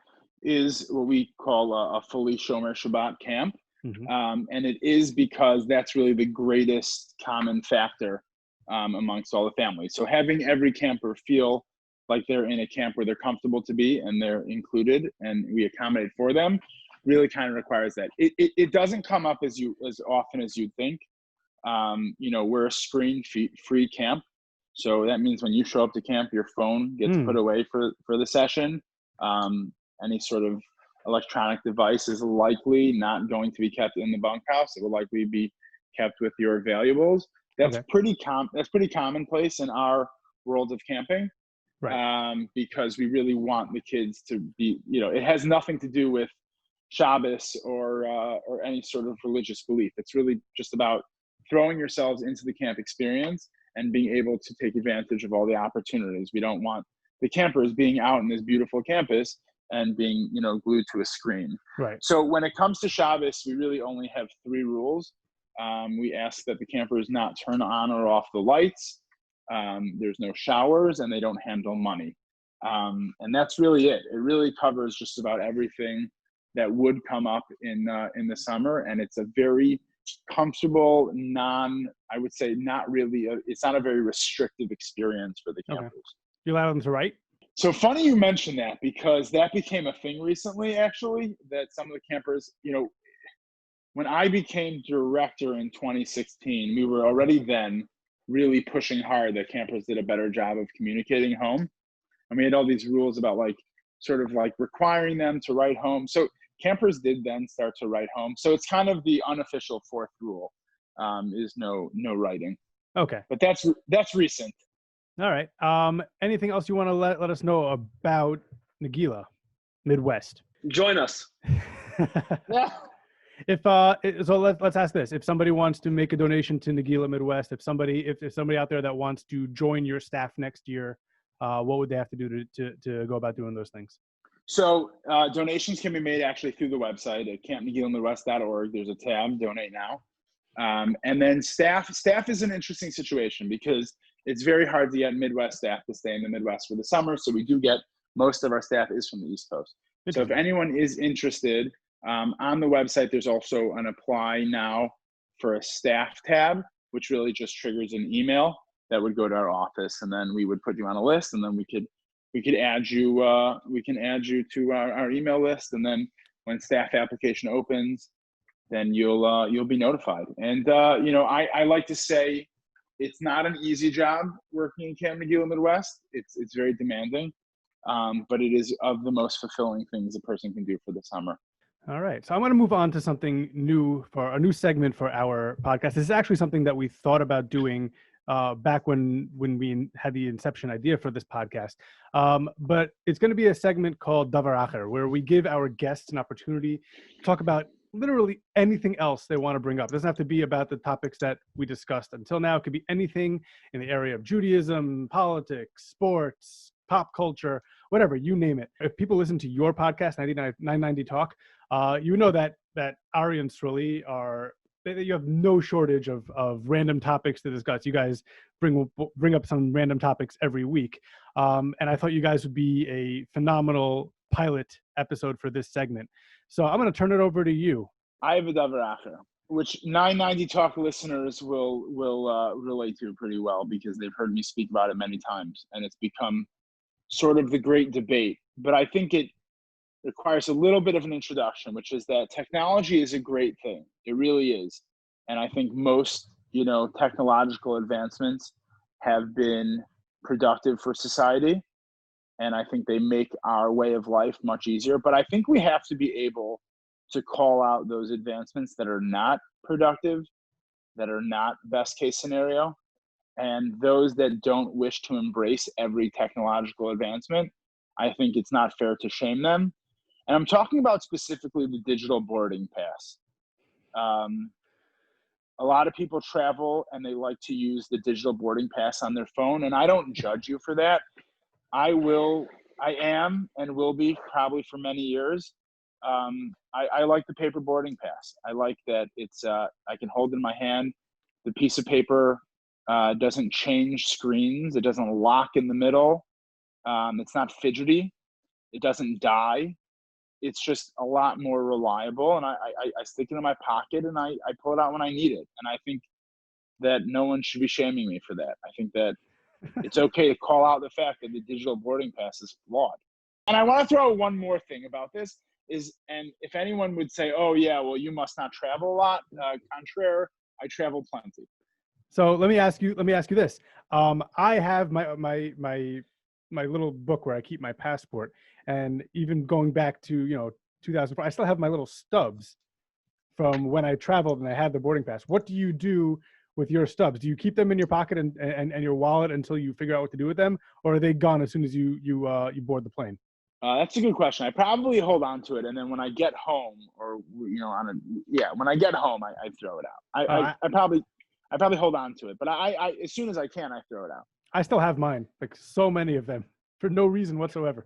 is what we call a fully Shomer Shabbat camp. Mm-hmm. And it is because that's really the greatest common factor amongst all the families. So having every camper feel like they're in a camp where they're comfortable to be and they're included and we accommodate for them really kind of requires that. It doesn't come up as often as you'd think. We're a screen-free camp. So that means when you show up to camp, your phone gets put away for the session. Any sort of electronic device is likely not going to be kept in the bunkhouse. It will likely be kept with your valuables. That's pretty commonplace in our world of camping, right? Because we really want the kids to be, it has nothing to do with Shabbos or any sort of religious belief. It's really just about throwing yourselves into the camp experience and being able to take advantage of all the opportunities. We don't want the campers being out in this beautiful campus and being, glued to a screen. Right. So when it comes to Shabbos, we really only have 3 rules. We ask that the campers not turn on or off the lights. There's no showers, and they don't handle money. And that's really it. It really covers just about everything that would come up in the summer, and it's a very comfortable, I would say not really, it's not a very restrictive experience for the campers. Okay. You allow them to write? So funny you mentioned that, because that became a thing recently, actually, that some of the campers, when I became director in 2016, we were already then really pushing hard that campers did a better job of communicating home. And we had all these rules about sort of requiring them to write home. So campers did then start to write home. So it's kind of the unofficial fourth rule, is no writing. Okay. But that's recent. All right. Anything else you want to let us know about Nageela Midwest? Join us. So let's ask this: if somebody wants to make a donation to Nageela Midwest, if somebody out there that wants to join your staff next year, what would they have to do to go about doing those things? So donations can be made actually through the website at campnageelamidwest.org. There's a tab, Donate Now. And then staff is an interesting situation, because it's very hard to get Midwest staff to stay in the Midwest for the summer. So we do get, most of our staff is from the East Coast. So if anyone is interested, on the website, there's also an apply now for a staff tab, which really just triggers an email that would go to our office, and then we would put you on a list, and then we could add you, we can add you to our email list. And then when staff application opens, then you'll be notified. And, I like to say it's not an easy job working in Camp Nageela Midwest. It's very demanding, but it is of the most fulfilling things a person can do for the summer. All right. So I want to move on to something new, for a new segment for our podcast. This is actually something that we thought about doing back when we had the inception idea for this podcast. But it's going to be a segment called Davar Acher, where we give our guests an opportunity to talk about literally anything else they want to bring up. It doesn't have to be about the topics that we discussed until now. It could be anything in the area of Judaism, politics, sports, pop culture, whatever, you name it. If people listen to your podcast, 990 Talk, you know that Ari and Sruly you have no shortage of random topics to discuss. You guys bring up some random topics every week. And I thought you guys would be a phenomenal pilot episode for this segment. So I'm going to turn it over to you. I have a Davar Acher, which 990 Talk listeners will relate to pretty well, because they've heard me speak about it many times, and it's become sort of the great debate. But I think it requires a little bit of an introduction, which is that technology is a great thing. It really is. And I think most, technological advancements have been productive for society. And I think they make our way of life much easier. But I think we have to be able to call out those advancements that are not productive, that are not best case scenario, and those that don't wish to embrace every technological advancement. I think it's not fair to shame them. And I'm talking about specifically the digital boarding pass. A lot of people travel and they like to use the digital boarding pass on their phone, and I don't judge you for that. I am and will be probably for many years. I like the paper boarding pass. I like that it's I can hold it in my hand. The piece of paper doesn't change screens. It doesn't lock in the middle. It's not fidgety. It doesn't die. It's just a lot more reliable. And I stick it in my pocket, and I pull it out when I need it. And I think that no one should be shaming me for that. I think that it's okay to call out the fact that the digital boarding pass is flawed. And I want to throw one more thing about this and if anyone would say, oh yeah, well, you must not travel a lot. Contraire, I travel plenty. So let me ask you this. I have my little book where I keep my passport, and even going back to 2004, I still have my little stubs from when I traveled and I had the boarding pass. What do you do with your stubs? Do you keep them in your pocket and your wallet until you figure out what to do with them, or are they gone as soon as you board the plane? That's a good question. I probably hold on to it, and then when I get home, or when I get home, I throw it out. I probably hold on to it, but I as soon as I can, I throw it out. I still have mine, like so many of them, for no reason whatsoever.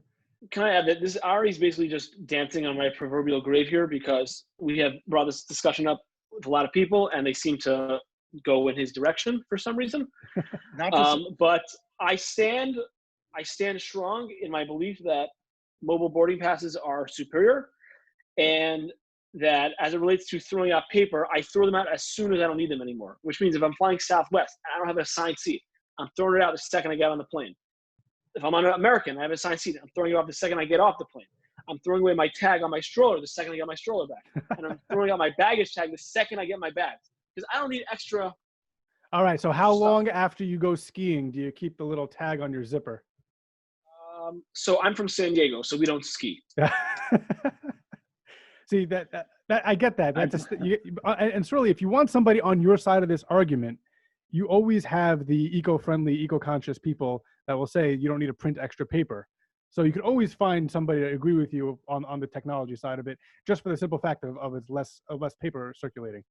Can I add that this Ari's basically just dancing on my proverbial grave here, because we have brought this discussion up with a lot of people, and they seem to go in his direction for some reason. But I stand strong in my belief that mobile boarding passes are superior. And that as it relates to throwing out paper, I throw them out as soon as I don't need them anymore, which means if I'm flying Southwest, I don't have an assigned seat, I'm throwing it out the second I get on the plane. If I'm on an American, I have an assigned seat, I'm throwing it off the second I get off the plane. I'm throwing away my tag on my stroller the second I get my stroller back. And I'm throwing out my baggage tag the second I get my bags. Because I don't need extra. All right, so how stuff. long after you go skiing do you keep the little tag on your zipper? So I'm from San Diego, so we don't ski. See, that I get that. And Sruly, if you want somebody on your side of this argument, you always have the eco-friendly, eco-conscious people that will say you don't need to print extra paper. So you can always find somebody to agree with you on the technology side of it, just for the simple fact of it's less paper circulating.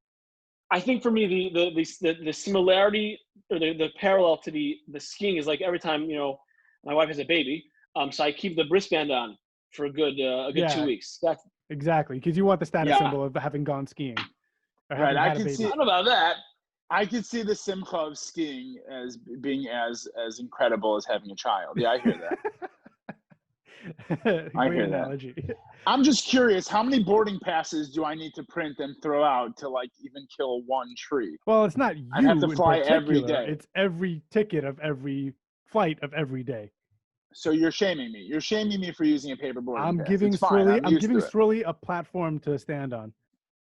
I think for me, the similarity or the parallel to the skiing is like every time, my wife has a baby, so I keep the wristband on for a good 2 weeks. That's exactly, because you want the status symbol of having gone skiing. Right, I can see. I don't know about that. I could see the simcha of skiing as being as incredible as having a child. Yeah, I hear that. I hear analogy. That. I'm just curious, how many boarding passes do I need to print and throw out to even kill one tree? Well, it's not you. I have to fly every day. It's every ticket of every flight of every day. So you're shaming me. You're shaming me for using a paper boarding pass. I'm giving Sruly a platform to stand on.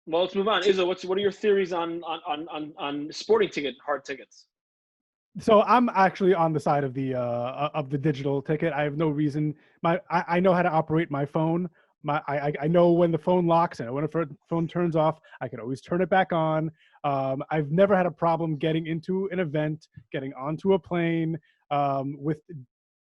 Well, let's move on. Izzo, what are your theories on sporting hard tickets? So I'm actually on the side of the digital ticket. I have no reason. I know how to operate my phone. I know when the phone locks and when the phone turns off. I can always turn it back on. I've never had a problem getting into an event, getting onto a plane with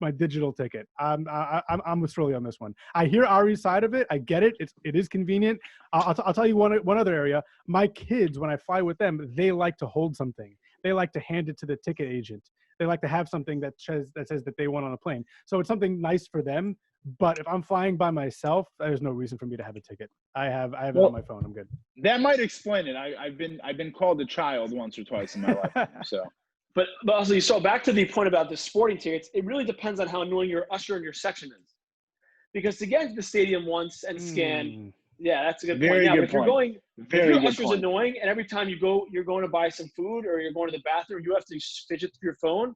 my digital ticket. I'm with Sruly on this one. I hear Ari's side of it. I get it. It is convenient. I'll tell you one other area. My kids, when I fly with them, they like to hold something. They like to hand it to the ticket agent. They like to have something that says that they went on a plane. So it's something nice for them. But if I'm flying by myself, there's no reason for me to have a ticket. I have it on my phone. I'm good. That might explain it. I've been called a child once or twice in my life. So. But also, so back to the point about the sporting tickets, it really depends on how annoying your usher in your section is. Because to get into the stadium once and scan, that's a good point. Now, if your usher's annoying and every time you go, you're going to buy some food or you're going to the bathroom, you have to fidget through your phone.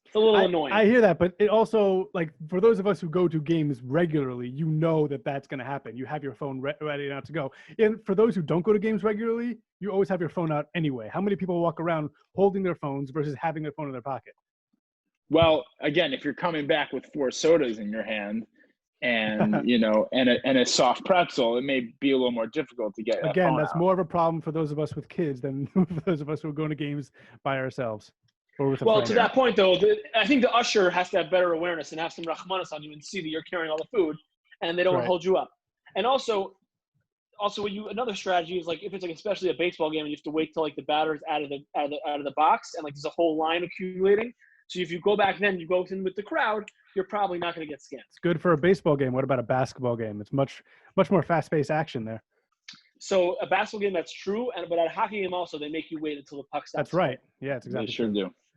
It's a little annoying. I hear that, but it also, for those of us who go to games regularly, you know that's going to happen. You have your phone ready now to go. And for those who don't go to games regularly, you always have your phone out anyway. How many people walk around holding their phones versus having their phone in their pocket? Well, again, if you're coming back with 4 sodas in your hand and, and a soft pretzel, it may be a little more difficult to get Again, that's more of a problem for those of us with kids than for those of us who are going to games by ourselves. Well, to that point, though, I think the usher has to have better awareness and have some rahmanas on you and see that you're carrying all the food, and they don't hold you up. And also, another strategy is if it's especially a baseball game and you have to wait till the batter's out of the box and there's a whole line accumulating. So if you go back then, you go in with the crowd, you're probably not going to get scanned. It's good for a baseball game. What about a basketball game? It's much more fast-paced action there. So a basketball game, that's true, but at a hockey game also, they make you wait until the puck stops. That's right. Yeah, it's exactly.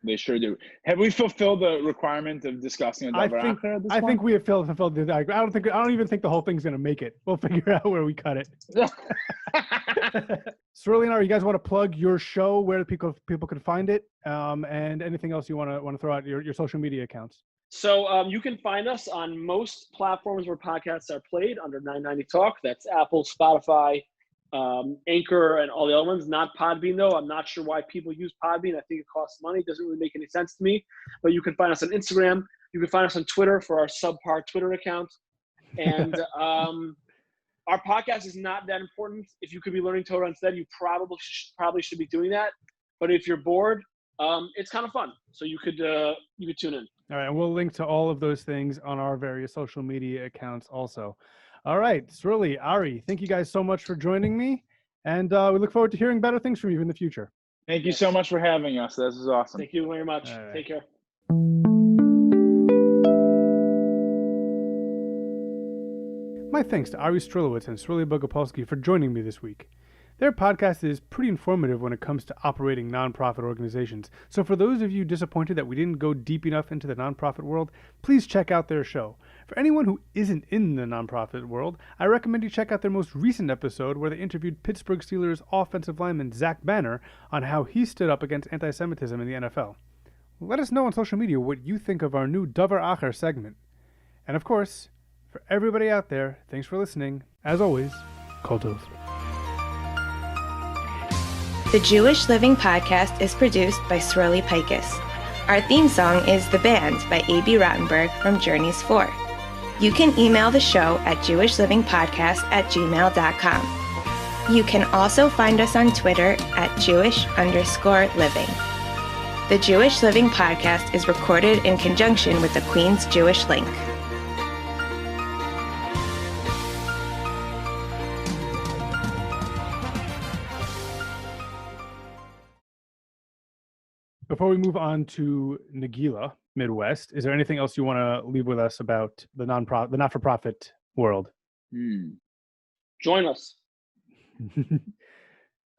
They sure do. Have we fulfilled the requurt of discussing a double acher at this point? I think we have fulfilled the. I don't even think the whole thing's going to make it. We'll figure out where we cut it. Sruly and Ari, you guys want to plug your show, where people can find it, and anything else you want to throw out, your social media accounts? So you can find us on most platforms where podcasts are played under 990 Talk. That's Apple, Spotify, Anchor, and all the other ones. Not Podbean, though. I'm not sure why people use Podbean. I think it costs money. It doesn't really make any sense to me. But you can find us on Instagram. You can find us on Twitter for our subpar Twitter account. And our podcast is not that important. If you could be learning Torah instead, you probably should be doing that. But if you're bored, it's kind of fun. So you could tune in. All right, and we'll link to all of those things on our various social media accounts also. All right, Sruly, Ari, thank you guys so much for joining me, and we look forward to hearing better things from you in the future. Thank you so much for having us. This is awesome. Thank you very much. Right. Take care. My thanks to Ari Strulowitz and Sruly Bogopolsky for joining me this week. Their podcast is pretty informative when it comes to operating nonprofit organizations. So for those of you disappointed that we didn't go deep enough into the nonprofit world, please check out their show. For anyone who isn't in the nonprofit world, I recommend you check out their most recent episode where they interviewed Pittsburgh Steelers offensive lineman Zach Banner on how he stood up against anti-Semitism in the NFL. Let us know on social media what you think of our new Davar Acher segment. And of course, for everybody out there, thanks for listening. As always, Kol Tov. The Jewish Living Podcast is produced by Sruly Bogopolsky. Our theme song is The Band by A.B. Rottenberg from Journeys 4. You can email the show at jewishlivingpodcast@gmail.com. You can also find us on Twitter at Jewish_living. The Jewish Living Podcast is recorded in conjunction with the Queen's Jewish Link. Before we move on to Nageela Midwest, is there anything else you want to leave with us about the not-for-profit world? Join us.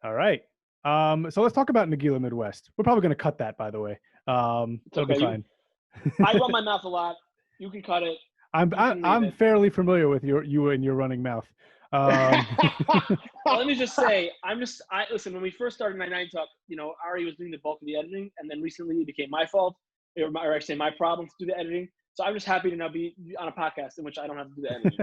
All right. So let's talk about Nageela Midwest. We're probably going to cut that, by the way. That'll be fine. I run my mouth a lot. You can cut it. I'm fairly familiar with you and your running mouth. Well, let me just say, listen, when we first started 99 Talk, Ari was doing the bulk of the editing, and then recently it became my fault, or actually my problem to do the editing. So I'm just happy to now be on a podcast in which I don't have to do the editing.